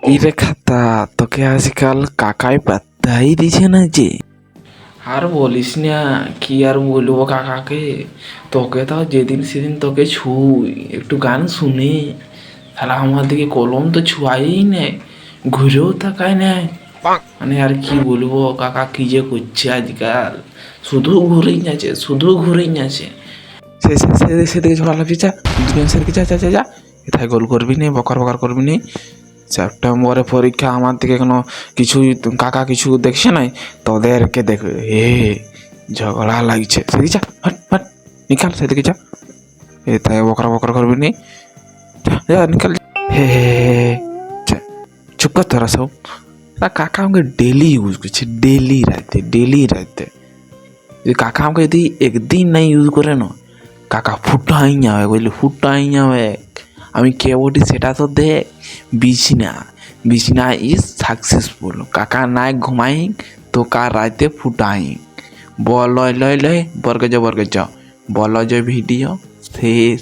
ইরে খাতা, তোকে আজকাল কাকাই পাত্তাই দিছে না যে। আর বলিস না, কি আর বলবো কাকাকে। তোকে তো যেদিন সেদিন তোকে ছুই একটু গান শুনে, তাহলে আমার দিকে কলম তো ছুয়াই নেই, ঘুরেও তাকায় নেয়। মানে আর কি বলবো কাকা, কি যে করছে আজকাল, শুধু ঘুরেই যাচ্ছে, শুধু ঘুরেই যাচ্ছে। সেদিকে ঝোলা লাগছে, যা দুজন সেদিকে যা যা যা যা। এটাই গোল করবি নি, বকর বকর করবি নি। সেপ্টেম্বরে পরীক্ষা, আমার দিকে কোনো কিছু কাকা কিছু দেখছে নাই, তোদেরকে দেখবে এ ঝগড়া লাগছে। সেদিকে যা, হট হট, নিকাল সেদিকে যা। এটাই বকর বকর করবি নি, যা যা নিকাল। হে হে হে, চুপ কর তোরা সব। কাকা আমাকে ডেলি ইউজ করছে, ডেলি রাতে, ডেলি রাতে। যদি কাকা আমাকে যদি একদিন নাই ইউজ করে না, কাকা ফুটাই যাবে, বুঝলি, ফুটাই যাবে। আমি কে বলি সেটা তো দেখ। বিছনা, বিছনা ইজ সাকসেসফুল। কাকা নাই ঘুমাই তো কার রাতে ফুটাই। বল লয় লয় লয়, বর্গে জ বল, জ ভিডিও শেষ।